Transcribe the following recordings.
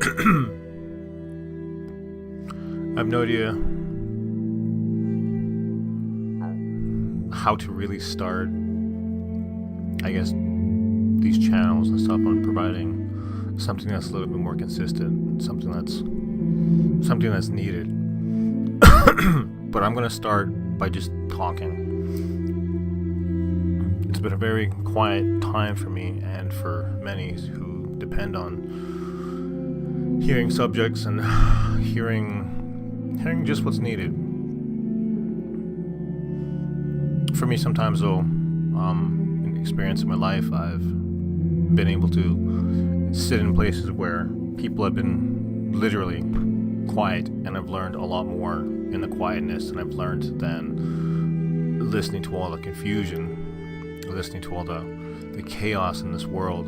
I have no idea how to really start, I guess, these channels and stuff on providing something that's a little bit more consistent, something that's needed. But I'm gonna start by just talking. It's been a very quiet time for me and for many who depend on hearing subjects and hearing just what's needed. For me, sometimes though, in experience in my life, I've been able to sit in places where people have been literally quiet, and I've learned a lot more in the quietness than I've learned than listening to all the confusion, listening to all the chaos in this world.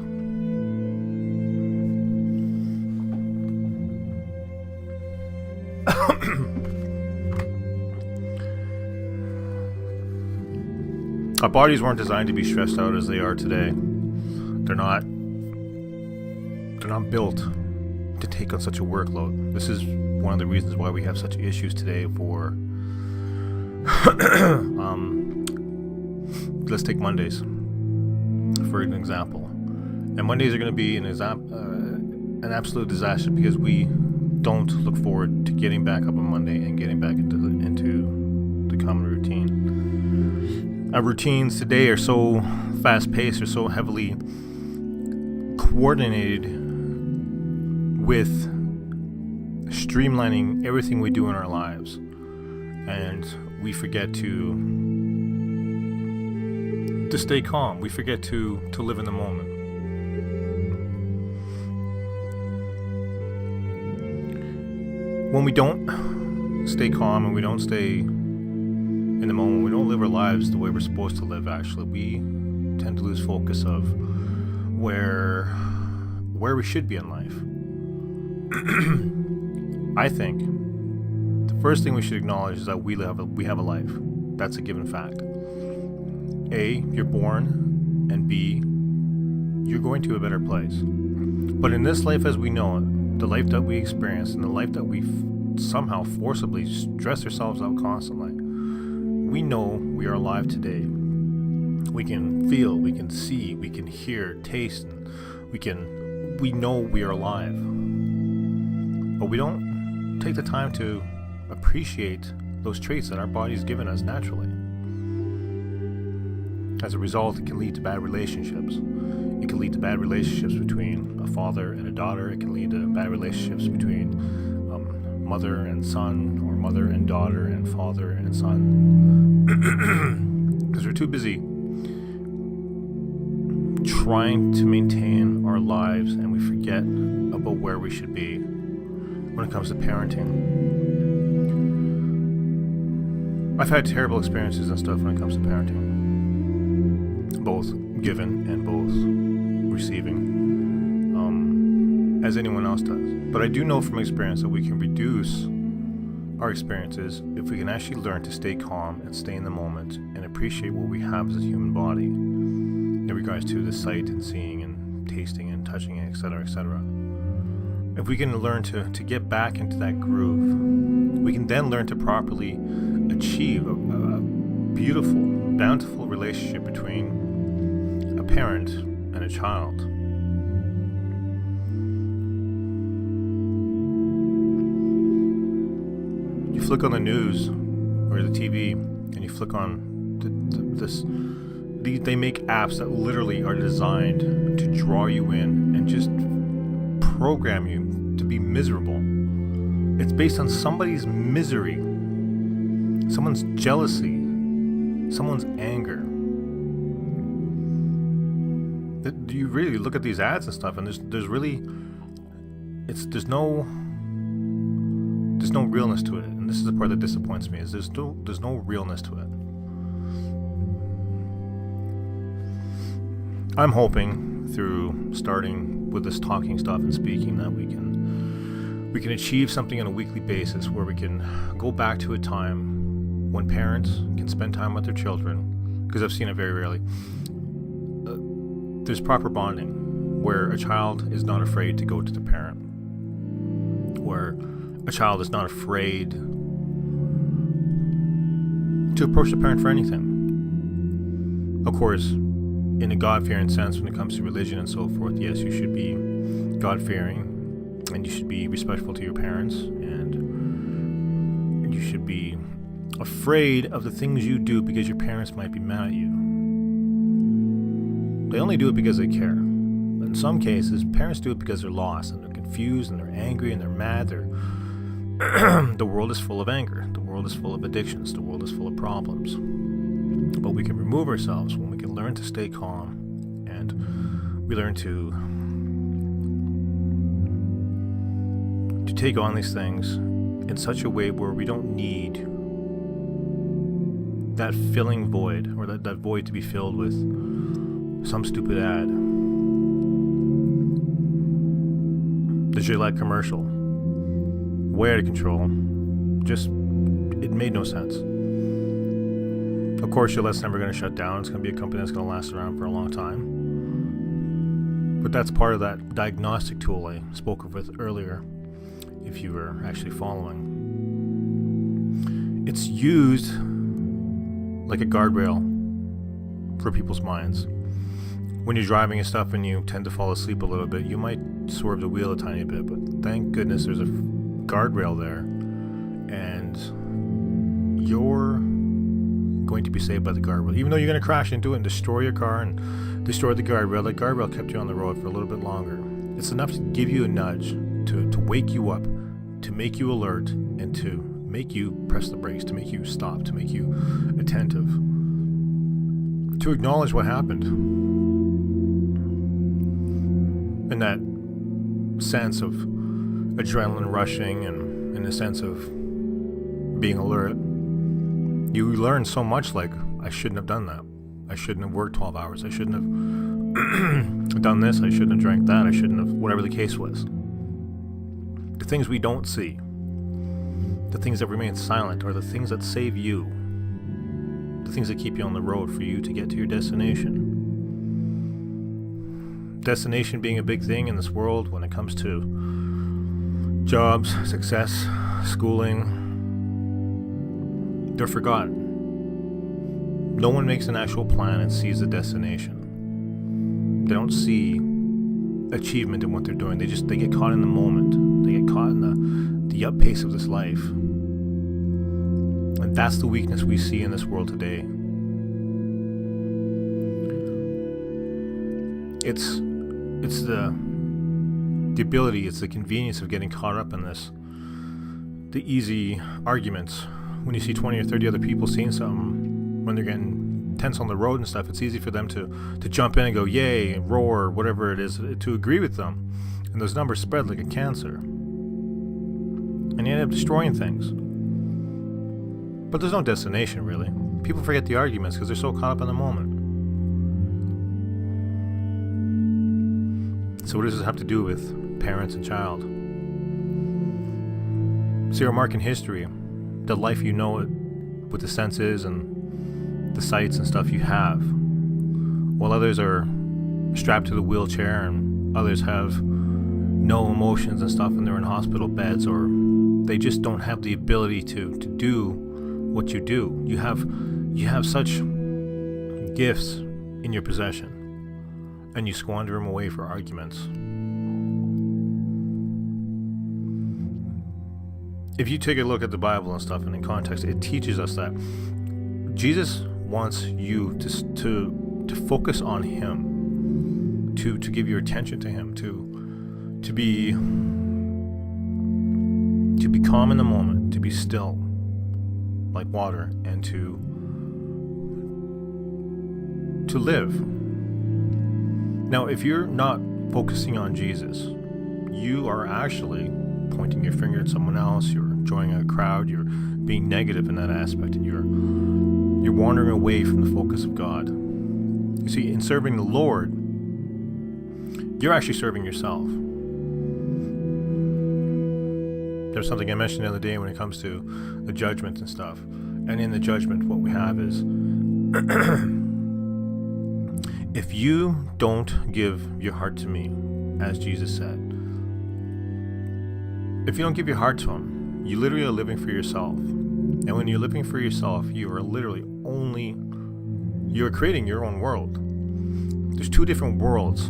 Our bodies weren't designed to be stressed out as they are today. They're not built to take on such a workload. This is one of the reasons why we have such issues today for let's take Mondays for an example. And Mondays are going to be an absolute disaster because we don't look forward to getting back up on Monday and getting back into the common routine. Our routines today are so fast-paced, are so heavily coordinated with streamlining everything we do in our lives, and we forget to stay calm. We forget to live in the moment. When we don't stay calm and we don't stay in the moment, we don't live our lives the way we're supposed to live, actually, we tend to lose focus of where we should be in life. I think the first thing we should acknowledge is that we have a life. That's a given fact. A, you're born, and B, you're going to a better place. But in this life as we know it, the life that we experience and the life that we somehow forcibly stress ourselves out constantly, we know we are alive today. We can feel, we can see, we can hear, taste, and we know we are alive. But we don't take the time to appreciate those traits that our body's given us naturally. As a result, it can lead to bad relationships. It can lead to bad relationships between a father and a daughter. It can lead to bad relationships between mother and son, or mother and daughter, and father and son. Because we're too busy trying to maintain our lives, and we forget about where we should be when it comes to parenting. I've had terrible experiences and stuff when it comes to parenting, both given and both receiving, as anyone else does. But I do know from experience that we can reduce our experiences if we can actually learn to stay calm and stay in the moment and appreciate what we have as a human body in regards to the sight and seeing and tasting and touching, etc., etc. If we can learn to get back into that groove, we can then learn to properly achieve a beautiful, bountiful relationship between a parent and a child. You flick on the news or the TV, and you flick on they make apps that literally are designed to draw you in and just program you to be miserable. It's based on somebody's misery, someone's jealousy, someone's anger. You really look at these ads and stuff, and there's no realness to it. And this is the part that disappoints me, is there's no realness to it. I'm hoping through starting with this talking stuff and speaking that we can achieve something on a weekly basis where we can go back to a time when parents can spend time with their children, because I've seen it very rarely. There's proper bonding where a child is not afraid to go to the parent. where a child is not afraid to approach the parent for anything. Of course, in a God-fearing sense, when it comes to religion and so forth, yes, you should be God-fearing, and you should be respectful to your parents, and you should be afraid of the things you do because your parents might be mad at you. They only do it because they care. But in some cases, parents do it because they're lost, and they're confused, and they're angry, and they're mad. The world is full of anger. The world is full of addictions. The world is full of problems. But we can remove ourselves when we can learn to stay calm, and we learn to take on these things in such a way where we don't need that filling void, or that void to be filled with some stupid ad. The Gillette commercial, way out of control. Just, it made no sense. Of course, Gillette's never going to shut down. It's going to be a company that's going to last around for a long time. But that's part of that diagnostic tool I spoke of with earlier, if you were actually following. It's used like a guardrail for people's minds. When you're driving and stuff and you tend to fall asleep a little bit, you might swerve the wheel a tiny bit, but thank goodness there's a guardrail there, and you're going to be saved by the guardrail. Even though you're going to crash into it and destroy your car and destroy the guardrail kept you on the road for a little bit longer. It's enough to give you a nudge, to wake you up, to make you alert, and to make you press the brakes, to make you stop, to make you attentive, to acknowledge what happened. In that sense of adrenaline rushing, and in the sense of being alert, you learn so much, like, I shouldn't have done that. I shouldn't have worked 12 hours. I shouldn't have done this. I shouldn't have drank that. I shouldn't have, whatever the case was. The things we don't see, the things that remain silent, are the things that save you, the things that keep you on the road for you to get to your destination. Destination being a big thing in this world when it comes to jobs, success, schooling, they're forgotten. No one makes an actual plan and sees the destination. They don't see achievement in what they're doing. They get caught in the moment. They get caught in the up pace of this life. And that's the weakness we see in this world today. It's the ability, it's the convenience of getting caught up in this. The easy arguments. When you see 20 or 30 other people seeing something, when they're getting tense on the road and stuff, it's easy for them to jump in and go, yay, and roar, whatever it is, to agree with them. And those numbers spread like a cancer. And you end up destroying things. But there's no destination, really. People forget the arguments because they're so caught up in the moment. So what does this have to do with parents and child? See, our mark in history, the life you know it, with the senses and the sights and stuff you have, while others are strapped to the wheelchair and others have no emotions and stuff and they're in hospital beds, or they just don't have the ability to do what you do. You have such gifts in your possession, and you squander them away for arguments. If you take a look at the Bible and stuff, and in context, it teaches us that Jesus wants you to focus on Him, to give your attention to Him, to be calm in the moment, to be still like water, and to live. Now, if you're not focusing on Jesus, you are actually pointing your finger at someone else, you're joining a crowd, you're being negative in that aspect, and you're wandering away from the focus of God. You see, in serving the Lord, you're actually serving yourself. There's something I mentioned the other day when it comes to the judgment and stuff. And in the judgment, what we have is if you don't give your heart to me, as Jesus said, if you don't give your heart to Him, you literally are living for yourself. And when you're living for yourself, you're creating your own world. There's two different worlds.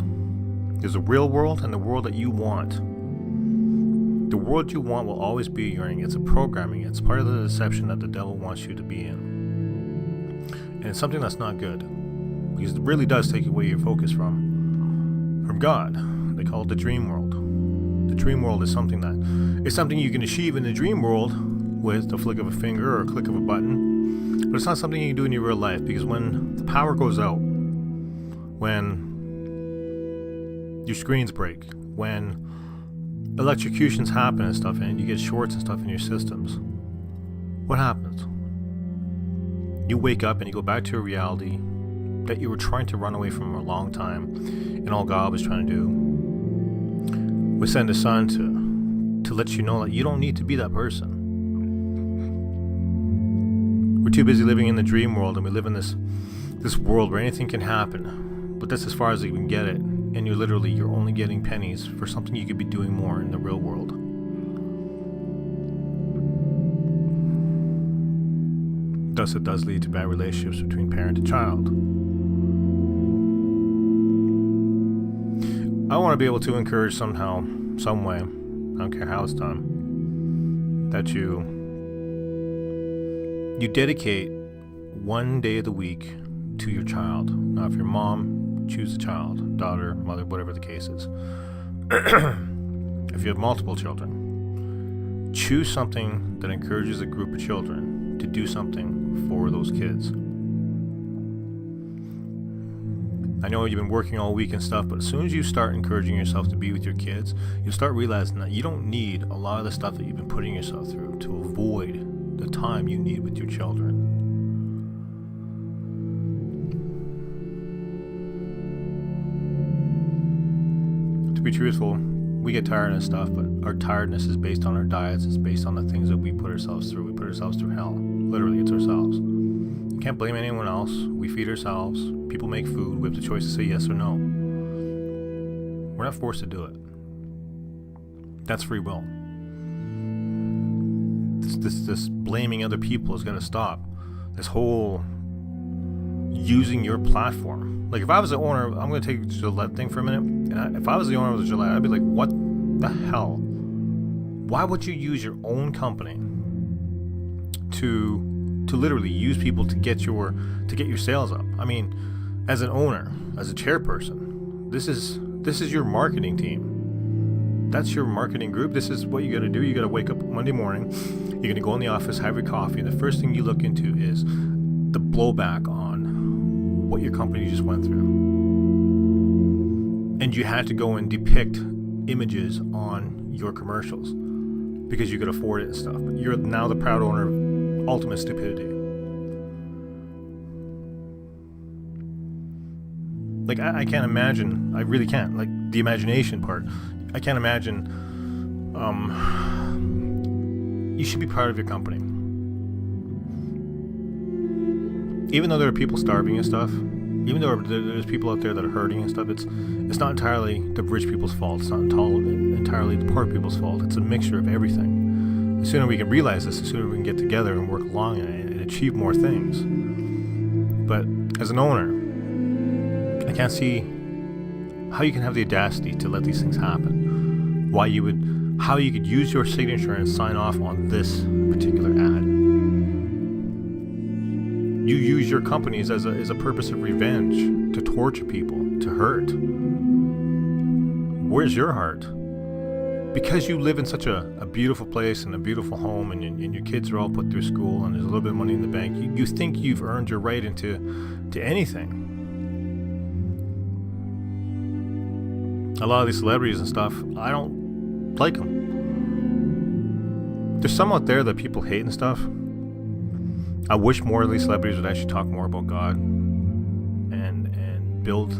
There's a real world and the world that you want. The world you want will always be your own. It's a programming. It's part of the deception that the devil wants you to be in. And it's something that's not good, because it really does take away your focus from God. They call it the dream world. The dream world is something you can achieve in the dream world with the flick of a finger or a click of a button, but it's not something you can do in your real life, because when the power goes out, when your screens break, when electrocutions happen and stuff, and you get shorts and stuff in your systems, what happens? You wake up and you go back to a reality that you were trying to run away from for a long time, and all God was trying to do was send His Son to let you know that you don't need to be that person. We're too busy living in the dream world, and we live in this world where anything can happen, but that's as far as you can get it, and you're only getting pennies for something you could be doing more in the real world. Thus, it does lead to bad relationships between parent and child. I want to be able to encourage somehow, some way, I don't care how it's done, that you dedicate one day of the week to your child. Now, if your mom, choose a child, daughter, mother, whatever the case is. If you have multiple children, choose something that encourages a group of children to do something for those kids. I know you've been working all week and stuff, but as soon as you start encouraging yourself to be with your kids, you'll start realizing that you don't need a lot of the stuff that you've been putting yourself through to avoid the time you need with your children. To be truthful, we get tired of stuff, but our tiredness is based on our diets. It's based on the things that we put ourselves through. We put ourselves through hell. Literally, it's ourselves. You can't blame anyone else. We feed ourselves. People make food. We have the choice to say yes or no. We're not forced to do it. That's free will. This blaming other people is going to stop. This whole using your platform. Like, if I was the owner, I'm going to take the Gillette thing for a minute. And if I was the owner of the Gillette, I'd be like, what the hell? Why would you use your own company to literally use people to get your sales up? I mean, as an owner, as a chairperson, this is your marketing team. That's your marketing group. This is what you got to do. You got to wake up Monday morning. You're going to go in the office, have your coffee, and the first thing you look into is the blowback on what your company just went through. And you had to go and depict images on your commercials because you could afford it and stuff. But you're now the proud owner of ultimate stupidity. Like, I can't imagine. I really can't. Like, the imagination part. I can't imagine. You should be proud of your company. Even though there are people starving and stuff, even though there's people out there that are hurting and stuff, it's not entirely the rich people's fault. It's not entirely the poor people's fault. It's a mixture of everything. The sooner we can realize this, the sooner we can get together and work along and achieve more things. But as an owner, I can't see how you can have the audacity to let these things happen. How you could use your signature and sign off on this particular ad. You use your companies as a purpose of revenge, to torture people, to hurt. Where's your heart? Because you live in such a beautiful place and a beautiful home, and your kids are all put through school, and there's a little bit of money in the bank, you think you've earned your right into anything. A lot of these celebrities and stuff, I don't like them. There's some out there that people hate and stuff. I wish more of these celebrities would actually talk more about God and build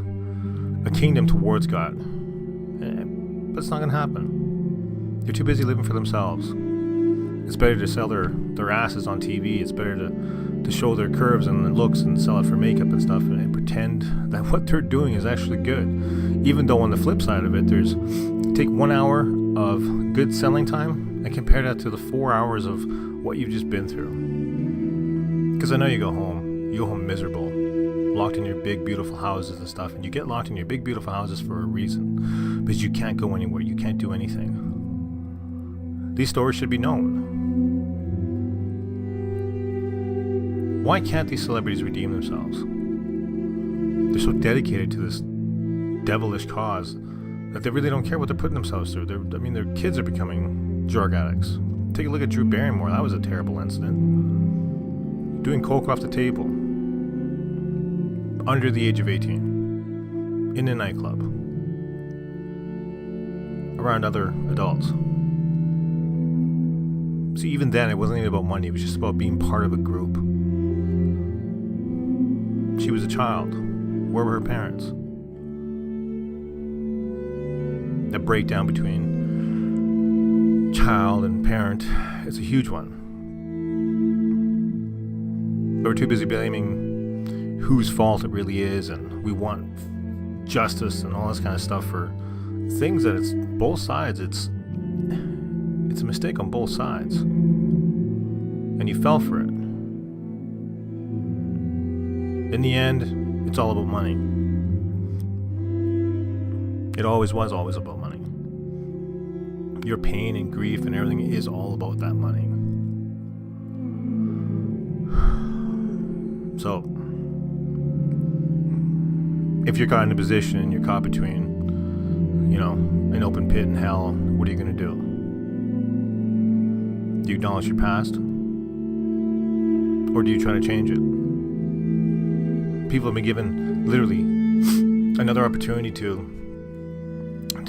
a kingdom towards God. But it's not going to happen. They're too busy living for themselves. It's better to sell their asses on TV. It's better to show their curves and their looks and sell it for makeup and stuff and pretend pretend that what they're doing is actually good. Even though on the flip side of it, take 1 hour of good selling time and compare that to the 4 hours of what you've just been through. Because I know you go home miserable, locked in your big beautiful houses and stuff, and you get locked in your big beautiful houses for a reason, because you can't go anywhere, you can't do anything. These stories should be known. Why can't these celebrities redeem themselves? They're so dedicated to this devilish cause that they really don't care what they're putting themselves through. Their kids are becoming drug addicts. Take a look at Drew Barrymore. That was a terrible incident. Doing coke off the table. Under the age of 18. In a nightclub. Around other adults. See, even then, it wasn't even about money. It was just about being part of a group. She was a child. Where were her parents? That breakdown between child and parent is a huge one. They were too busy blaming whose fault it really is, and we want justice and all this kind of stuff for things that it's both sides. It's a mistake on both sides. And you fell for it. In the end, it's all about money. It always was always about money. Your pain and grief and everything is all about that money. So, if you're caught in a position and you're caught between, an open pit and hell, what are you going to do? Do you acknowledge your past? Or do you try to change it? People have been given, literally, another opportunity to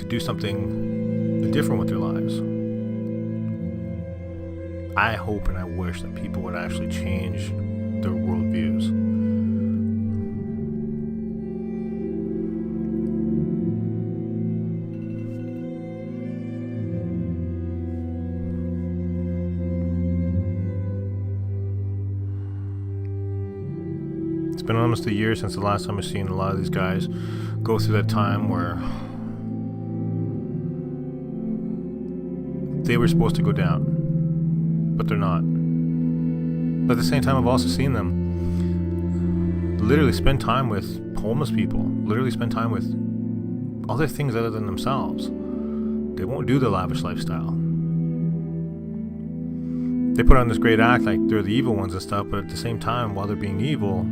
do something different with their lives. I hope and I wish that people would actually change their worldviews. It's been almost a year since the last time I've seen a lot of these guys go through that time where they were supposed to go down, but they're not. But at the same time, I've also seen them literally spend time with homeless people, literally spend time with other things other than themselves. They won't do the lavish lifestyle. They put on this great act like they're the evil ones and stuff, but at the same time, while they're being evil,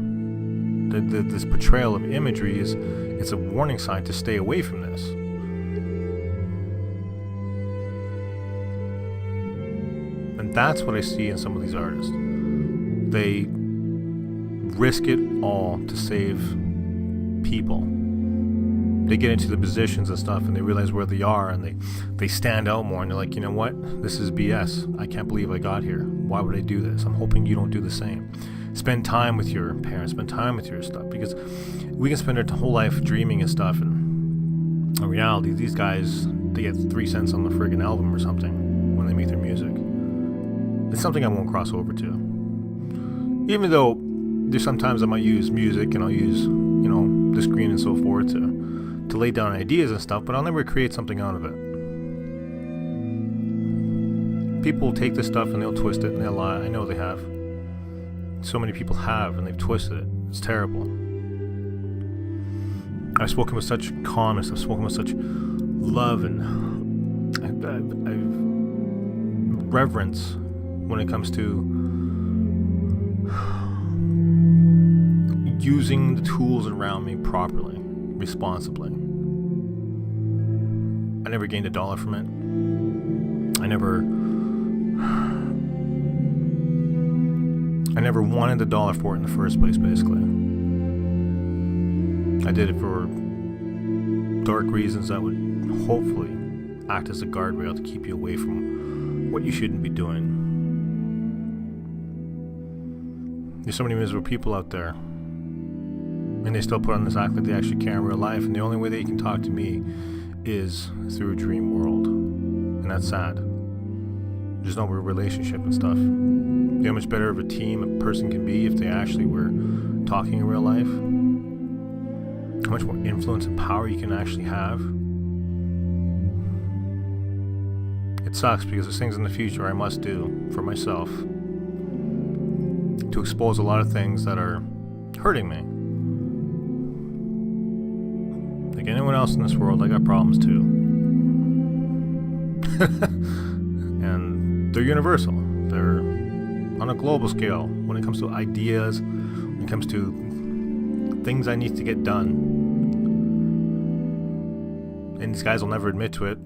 this portrayal of imagery it's a warning sign to stay away from this. And that's what I see in some of these artists. They risk it all to save people. They get into the positions and stuff and they realize where they are and they stand out more and they're like, you know what? This is BS. I can't believe I got here. Why would I do this? I'm hoping you don't do the same. Spend time with your parents, spend time with your stuff, because we can spend our whole life dreaming and stuff, and in reality, these guys, they get 3 cents on the friggin' album or something when they make their music. It's something I won't cross over to. Even though there's sometimes I might use music and I'll use, the screen and so forth to lay down ideas and stuff, but I'll never create something out of it. People will take this stuff and they'll twist it and they'll lie. I know they have. So many people have, and they've twisted it. It's terrible. I've spoken with such calmness. I've spoken with such love and I've reverence when it comes to using the tools around me properly, responsibly. I never gained $1 from it. I never wanted $1 for it in the first place, basically. I did it for dark reasons that would hopefully act as a guardrail to keep you away from what you shouldn't be doing. There's so many miserable people out there, and they still put on this act like they actually care in real life, and the only way they can talk to me is through a dream world. And that's sad. There's no real relationship and stuff. You know how much better of a team a person can be if they actually were talking in real life? how much more influence and power you can actually have. It sucks because there's things in the future I must do for myself to expose a lot of things that are hurting me. Like anyone else in this world, I got problems too. And they're universal. They're on a global scale when it comes to ideas, when it comes to things I need to get done. And these guys will never admit to it.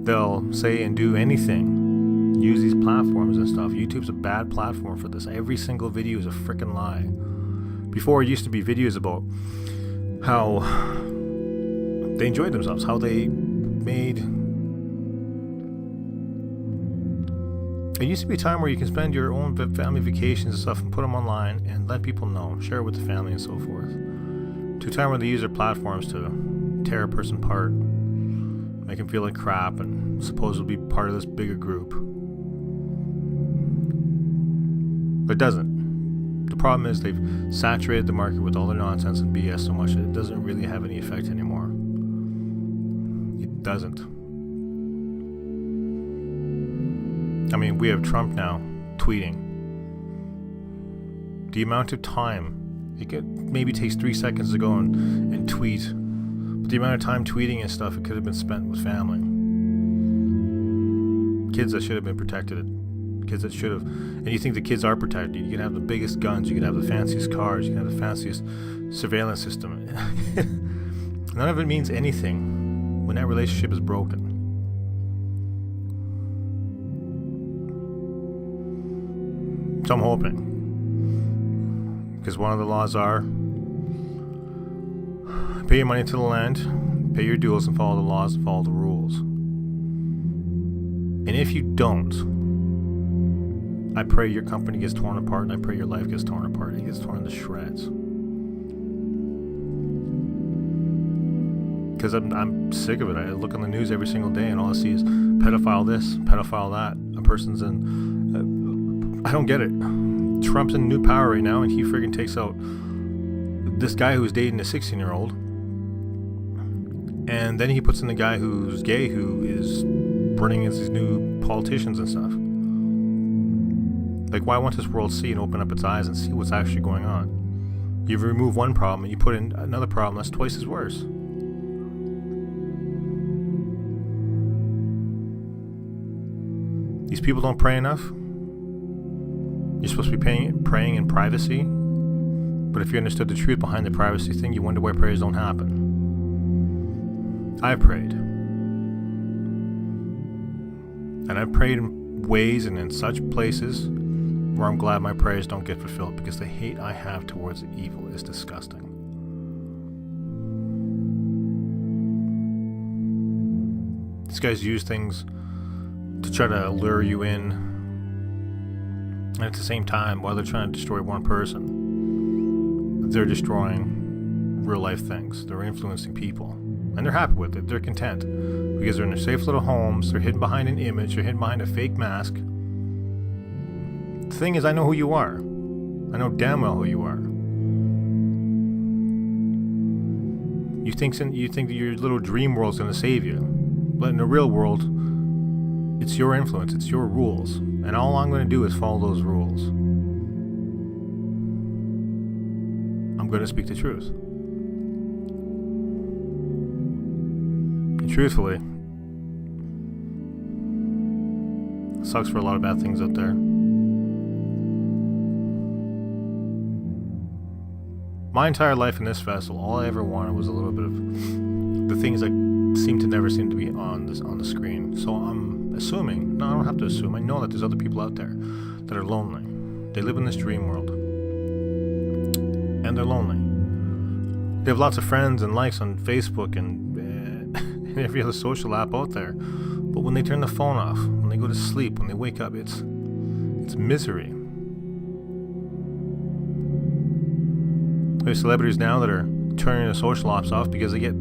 They'll say and do anything, use these platforms and stuff. YouTube's a bad platform for this. Every single video is a freaking lie. Before, it used to be videos about how they enjoyed themselves, how they made... It used to be a time where you can spend your own family vacations and stuff and put them online and let people know, share it with the family and so forth. To a time where they use their platforms to tear a person apart, make them feel like crap and supposedly be part of this bigger group. But it doesn't. The problem is they've saturated the market with all their nonsense and BS so much that it doesn't really have any effect anymore. It doesn't. I mean, we have Trump now tweeting. The amount of time, maybe takes 3 seconds to go and tweet, but the amount of time tweeting and stuff, it could have been spent with family. Kids that should have been protected. Kids that should have. And you think the kids are protected. You can have the biggest guns, you can have the fanciest cars, you can have the fanciest surveillance system. None of it means anything when that relationship is broken. So I'm hoping. Because one of the laws are pay your money to the land, pay your dues, and follow the laws and follow the rules. And if you don't, I pray your company gets torn apart, and I pray your life gets torn apart, and it gets torn to shreds. Because I'm sick of it. I look on the news every single day, and all I see is pedophile this, pedophile that. A person's in... I don't get it. Trump's in new power right now, and he friggin' takes out this guy who's dating a 16-year-old, and then he puts in the guy who's gay, who is running as these new politicians and stuff. Like, why won't this world see and open up its eyes and see what's actually going on? You remove one problem and you put in another problem that's twice as worse. These people don't pray enough. You're supposed to be praying in privacy, but if you understood the truth behind the privacy thing, you wonder why prayers don't happen. I've prayed. And I've prayed in ways and in such places where I'm glad my prayers don't get fulfilled, because the hate I have towards the evil is disgusting. These guys use things to try to lure you in, and at the same time, while they're trying to destroy one person, they're destroying real life things. They're influencing people, and they're happy with it. They're content because they're in their safe little homes. They're hidden behind an image. They're hidden behind a fake mask. The thing is, I know who you are. I know damn well who you are. You think that your little dream world's going to save you, but in the real world, it's your influence, it's your rules, and all I'm going to do is follow those rules. I'm going to speak the truth. And truthfully, it sucks for a lot of bad things out there. My entire life in this vessel, all I ever wanted was a little bit of the things that seem to be on the screen. So I'm assuming, no, I don't have to assume, I know that there's other people out there that are lonely. They live in this dream world, and they're lonely. They have lots of friends and likes on Facebook and every other social app out there, but when they turn the phone off, when they go to sleep, when they wake up, it's misery. There's celebrities now that are turning their social ops off because they get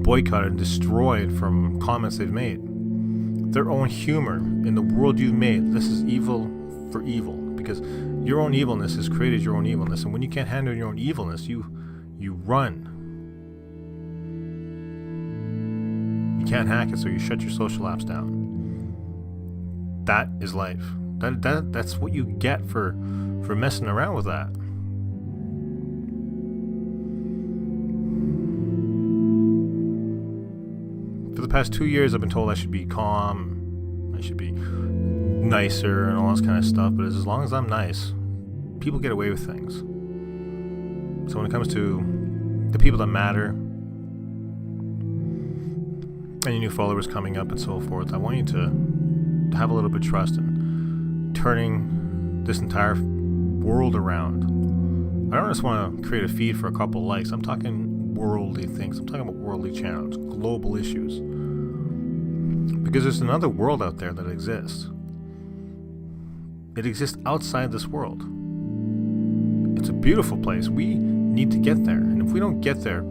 boycotted and destroyed from comments they've made. Their own humor in the world you've made. This is evil for evil, because your own evilness has created your own evilness, and when you can't handle your own evilness, you run. You can't hack it, so you shut your social apps down. That is life. That's what you get for messing around with that. For the past 2 years, I've been told I should be calm, I should be nicer, and all this kind of stuff. But as long as I'm nice, people get away with things. So when it comes to the people that matter, any new followers coming up and so forth, I want you to have a little bit of trust in turning this entire world around. I don't just want to create a feed for a couple likes. I'm talking worldly things. I'm talking about worldly channels, global issues. Because there's another world out there that exists. It exists outside this world. It's a beautiful place. We need to get there. And if we don't get there,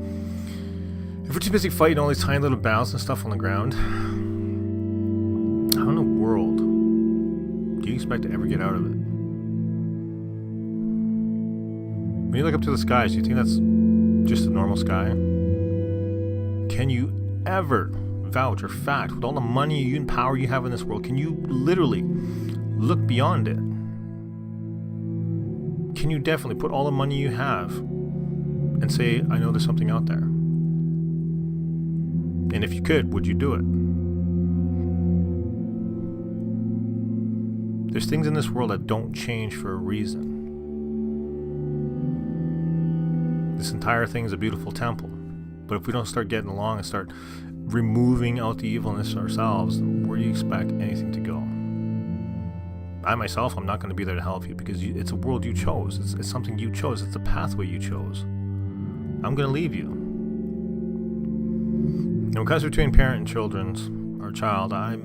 if we're too busy fighting all these tiny little battles and stuff on the ground, how in the world do you expect to ever get out of it? When you look up to the skies, do you think that's just a normal sky? Can you ever vouch or fact, with all the money and power you have in this world, can you literally look beyond it? Can you definitely put all the money you have and say, I know there's something out there? And if you could, would you do it? There's things in this world that don't change for a reason. This entire thing is a beautiful temple. But if we don't start getting along and start removing out the evilness ourselves, where do you expect anything to go? I myself, I'm not going to be there to help you, because it's a world you chose. It's something you chose. It's a pathway you chose. I'm going to leave you. And when it comes between parent and children's or child, I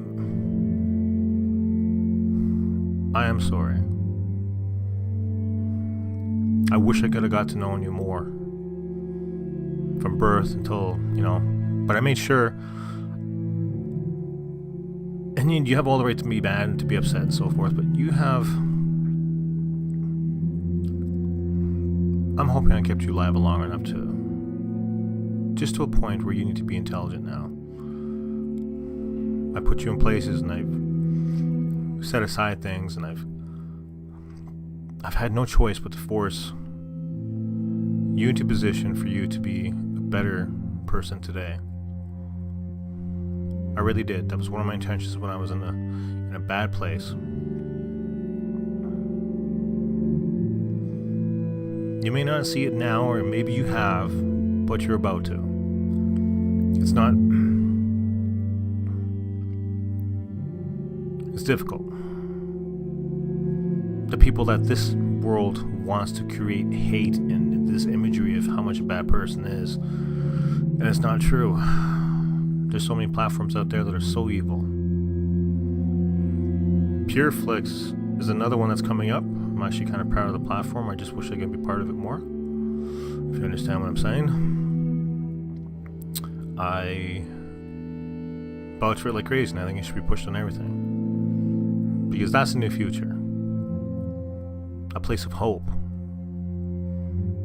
am sorry. I wish I could have got to know you more from birth until, but I made sure. And you have all the right to be mad and to be upset and so forth, but I'm hoping I kept you alive long enough to a point where you need to be intelligent now. I put you in places and I've set aside things, and I've had no choice but to force you into position for you to be a better person today. I really did. That was one of my intentions when I was in a bad place. You may not see it now, or maybe you have, but you're about to. It's difficult. The people that this world wants to create hate and this imagery of how much a bad person is, and it's not true. There's so many platforms out there that are so evil. PureFlix is another one that's coming up. I'm actually kind of proud of the platform. I just wish I could be part of it more. If you understand what I'm saying. I vouch for it like crazy, and I think it should be pushed on everything. Because that's the new future. A place of hope.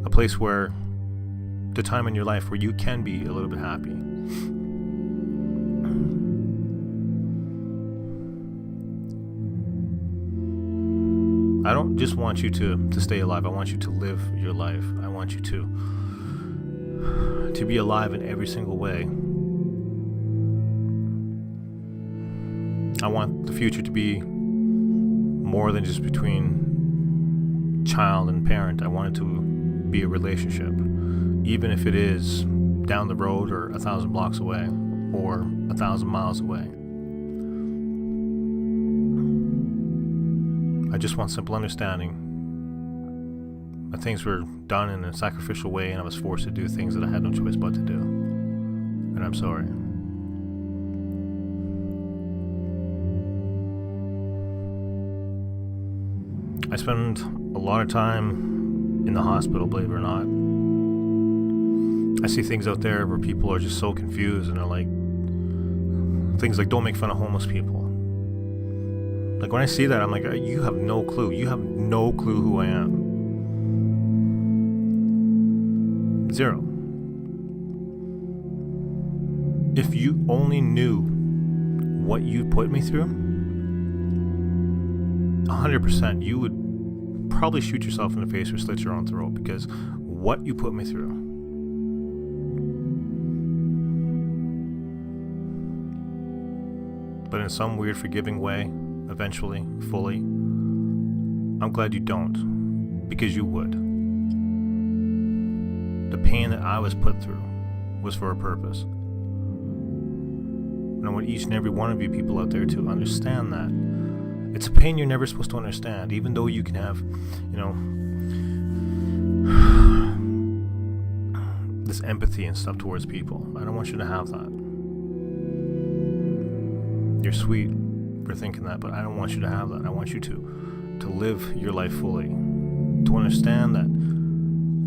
A place where the time in your life where you can be a little bit happy. I don't just want you to stay alive. I want you to live your life. I want you to be alive in every single way. I want the future to be more than just between child and parent. I want it to be a relationship, even if it is down the road or 1,000 blocks away or 1,000 miles away. I just want simple understanding that things were done in a sacrificial way, and I was forced to do things that I had no choice but to do. And I'm sorry. I spend a lot of time in the hospital, believe it or not. I see things out there where people are just so confused, and they're like, things like, don't make fun of homeless people. Like when I see that, I'm like, you have no clue. You have no clue who I am. Zero. If you only knew what you put me through, 100%, you would probably shoot yourself in the face or slit your own throat, because what you put me through. But in some weird forgiving way, eventually, fully, I'm glad you don't, because you would. The pain that I was put through was for a purpose. And I want each and every one of you people out there to understand that. It's a pain you're never supposed to understand, even though you can have, this empathy and stuff towards people. I don't want you to have that. You're sweet for thinking that, but I don't want you to have that. I want you to live your life fully. To understand that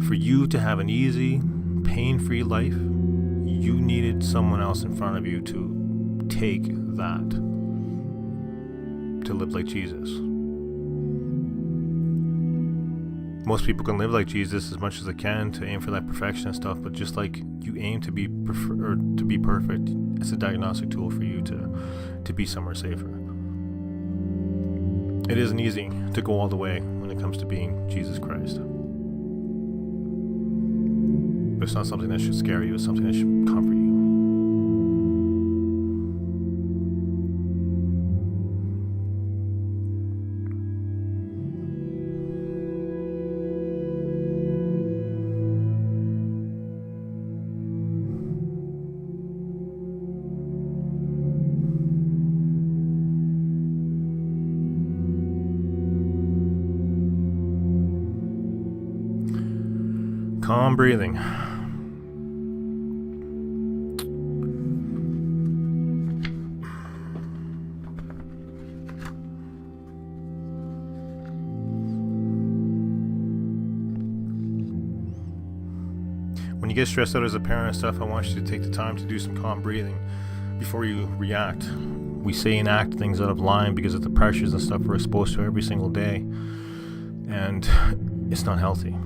for you to have an easy, pain-free life, you needed someone else in front of you to take that, to live like Jesus. Most people can live like Jesus as much as they can to aim for that perfection and stuff, but just like you aim to be perfect, it's a diagnostic tool for you to be somewhere safer. It isn't easy to go all the way when it comes to being Jesus Christ. But it's not something that should scare you, it's something that should comfort you. Calm breathing. When you get stressed out as a parent and stuff, I want you to take the time to do some calm breathing before you react. We say and act things out of line because of the pressures and stuff we're exposed to every single day, and it's not healthy.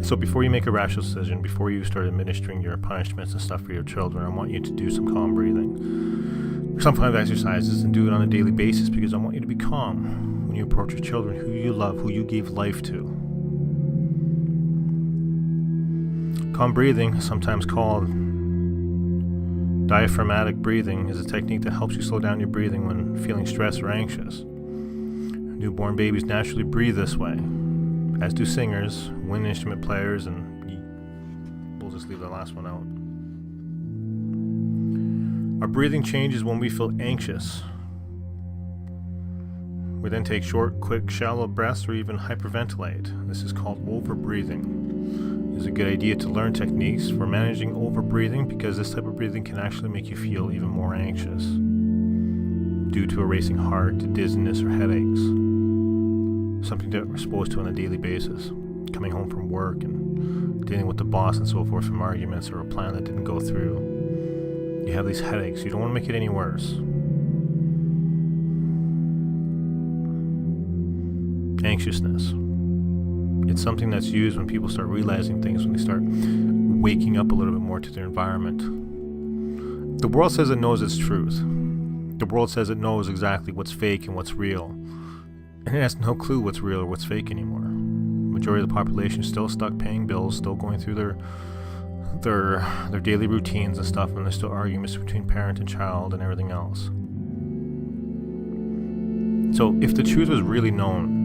So before you make a rational decision, before you start administering your punishments and stuff for your children, I want you to do some calm breathing, some kind of exercises, and do it on a daily basis, because I want you to be calm when you approach your children, who you love, who you gave life to. Calm breathing, sometimes called diaphragmatic breathing, is a technique that helps you slow down your breathing when feeling stressed or anxious. Newborn babies naturally breathe this way, as do singers, wind instrument players, and we'll just leave the last one out. Our breathing changes when we feel anxious. We then take short, quick, shallow breaths or even hyperventilate. This is called overbreathing. It's a good idea to learn techniques for managing overbreathing, because this type of breathing can actually make you feel even more anxious due to a racing heart, dizziness, or headaches. Something that we're exposed to on a daily basis. Coming home from work and dealing with the boss and so forth from arguments or a plan that didn't go through. You have these headaches. You don't want to make it any worse. Anxiousness. It's something that's used when people start realizing things, when they start waking up a little bit more to their environment. The world says it knows its truth. The world says it knows exactly what's fake and what's real. And it has no clue what's real or what's fake anymore. Majority of the population is still stuck paying bills, still going through their daily routines and stuff, and there's still arguments between parent and child and everything else. So if the truth was really known,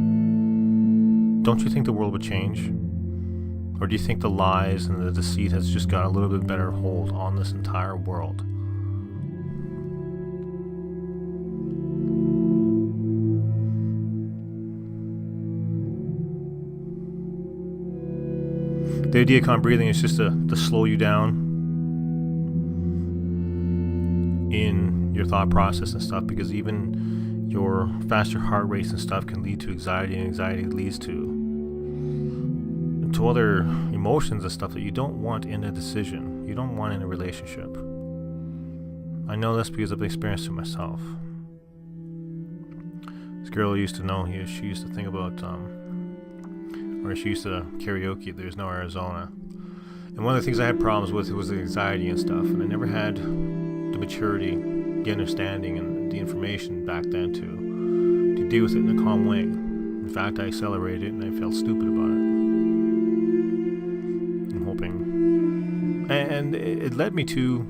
don't you think the world would change? Or do you think the lies and the deceit has just got a little bit better hold on this entire world? The idea of calm breathing is just to slow you down in your thought process and stuff, because even your faster heart rates and stuff can lead to anxiety, and anxiety leads to other emotions and stuff that you don't want in a decision, you don't want in a relationship. I know this because I've experienced it myself. This girl used to know, she used to think about, or she used to karaoke at There's No Arizona. And one of the things I had problems with was the anxiety and stuff, and I never had the maturity, the understanding, and the information back then to deal with it in a calm way. In fact, I accelerated it and I felt stupid about it. I'm hoping. And it led me to,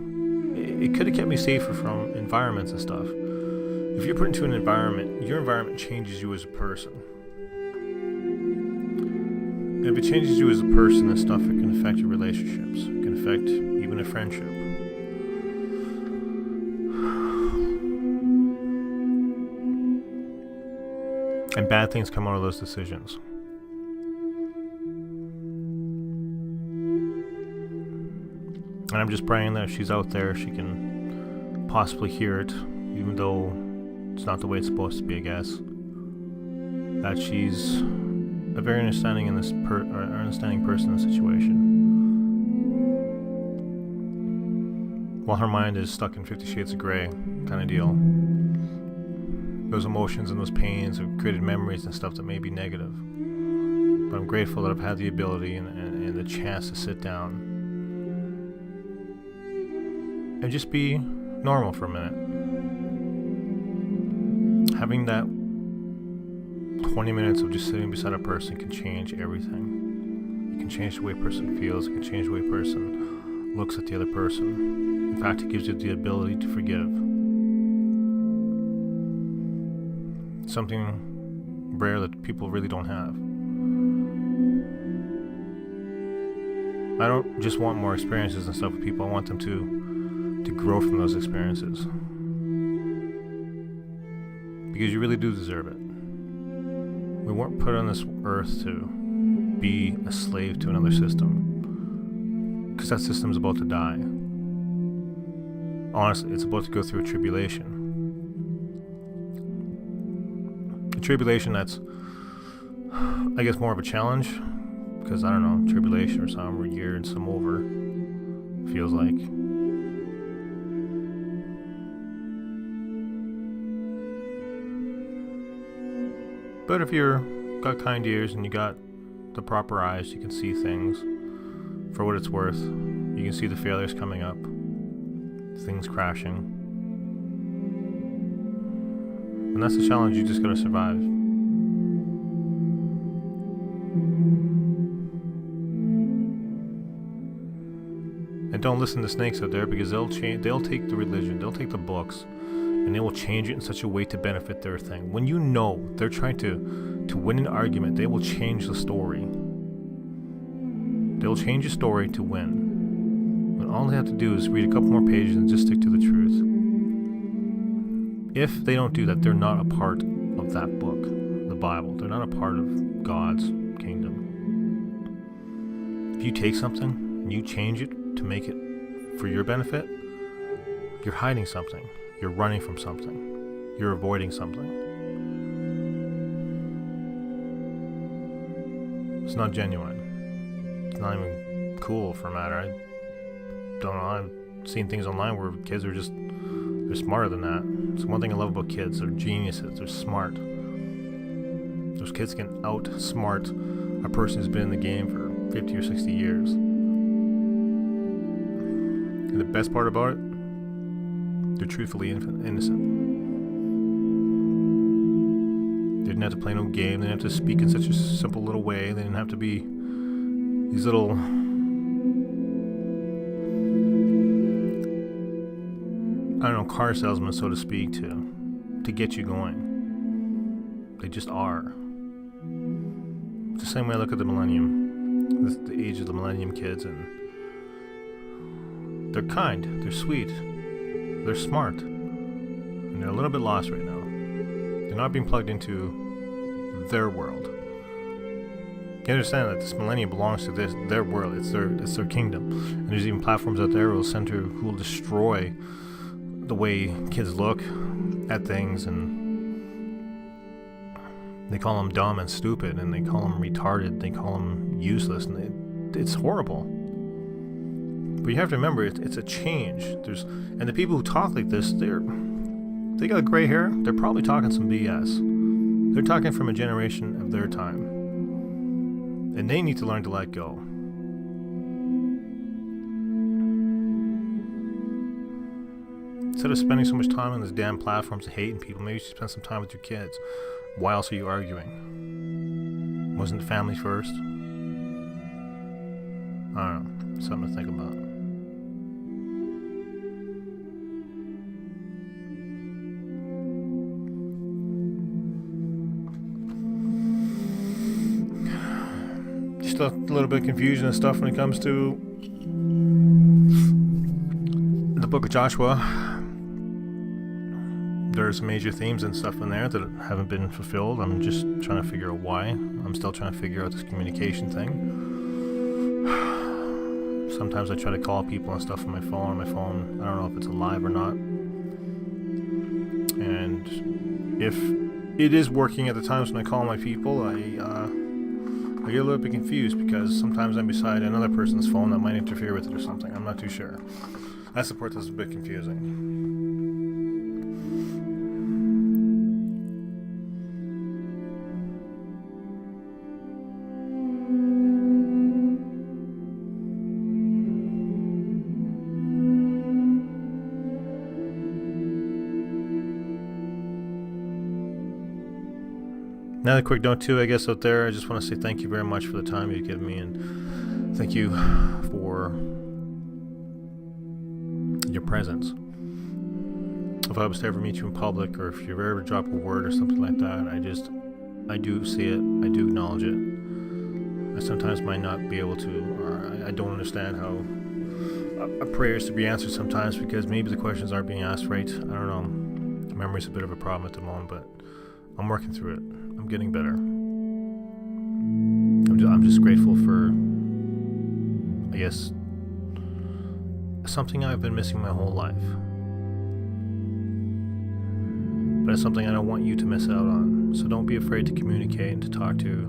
it could have kept me safer from environments and stuff. If you're put into an environment, your environment changes you as a person. And if it changes you as a person and stuff, it can affect your relationships. It can affect even a friendship. And bad things come out of those decisions. And I'm just praying that if she's out there, she can possibly hear it, even though it's not the way it's supposed to be, I guess. That she's a very understanding understanding person in the situation. While her mind is stuck in 50 Shades of Grey kind of deal. Those emotions and those pains have created memories and stuff that may be negative. But I'm grateful that I've had the ability and the chance to sit down and just be normal for a minute. Having that 20 minutes of just sitting beside a person can change everything. It can change the way a person feels. It can change the way a person looks at the other person. In fact, it gives you the ability to forgive. Something rare that people really don't have. I don't just want more experiences and stuff with people. I want them to grow from those experiences. Because you really do deserve it. We weren't put on this earth to be a slave to another system. Because that system's about to die. Honestly, it's about to go through a tribulation. A tribulation that's, I guess, more of a challenge. Because, I don't know, tribulation or some year and some over. Feels like. But if you're got kind ears and you got the proper eyes, you can see things for what it's worth. You can see the failures coming up, things crashing. And that's the challenge, you just gotta survive. And don't listen to snakes out there, because they'll take the religion, they'll take the books, and they will change it in such a way to benefit their thing. When you know they're trying to win an argument, they will change the story. They'll change the story to win. But all they have to do is read a couple more pages and just stick to the truth. If they don't do that, they're not a part of that book, the Bible. They're not a part of God's kingdom. If you take something and you change it to make it for your benefit, you're hiding something. You're running from something. You're avoiding something. It's not genuine. It's not even cool for a matter. I don't know. I've seen things online where kids are just, they're smarter than that. It's one thing I love about kids. They're geniuses. They're smart. Those kids can outsmart a person who's been in the game for 50 or 60 years. And the best part about it, they're truthfully innocent. They didn't have to play no game. They didn't have to speak in such a simple little way. They didn't have to be these little, I don't know, car salesmen, so to speak, to get you going. They just are. It's the same way I look at the millennium, the age of the millennium kids, and they're kind, they're sweet, they're smart, and they're a little bit lost right now. They're not being plugged into their world. You understand that this millennium belongs to their world. It's their kingdom. And there's even platforms out there who will destroy the way kids look at things, and they call them dumb and stupid, and they call them retarded, they call them useless, and it's horrible. But you have to remember, it's a change. And the people who talk like this, they got gray hair. They're probably talking some BS. They're talking from a generation of their time. And they need to learn to let go. Instead of spending so much time on these damn platforms hating people, maybe you should spend some time with your kids. Why else are you arguing? Wasn't family first? I don't know. Something to think about. Just a little bit of confusion and stuff when it comes to the book of Joshua. There's major themes and stuff in there that haven't been fulfilled. I'm just trying to figure out why. I'm still trying to figure out this communication thing. Sometimes I try to call people and stuff on my phone. I don't know if it's alive or not. And if it is working at the times when I call my people, I get a little bit confused because sometimes I'm beside another person's phone that might interfere with it or something. I'm not too sure. That's the part that's a bit confusing. Another quick note too, I guess, out there, I just want to say thank you very much for the time you've given me, and thank you for your presence. If I was to ever meet you in public, or if you ever drop a word or something like that, I do see it, I do acknowledge it. I sometimes might not be able to, or I don't understand how a prayer is to be answered sometimes, because maybe the questions aren't being asked right. I don't know. Memory's a bit of a problem at the moment, but I'm working through it. I'm getting better. I'm just grateful for, I guess, something I've been missing my whole life. But it's something I don't want you to miss out on. So don't be afraid to communicate and to talk to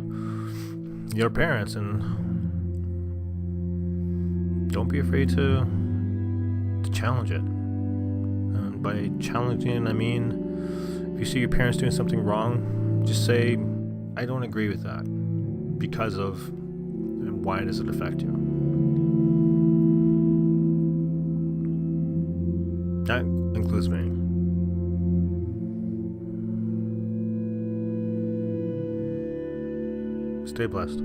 your parents, and don't be afraid to challenge it. And by challenging, I mean, if you see your parents doing something wrong, just say, I don't agree with that because of, and why does it affect you? That includes me. Stay blessed.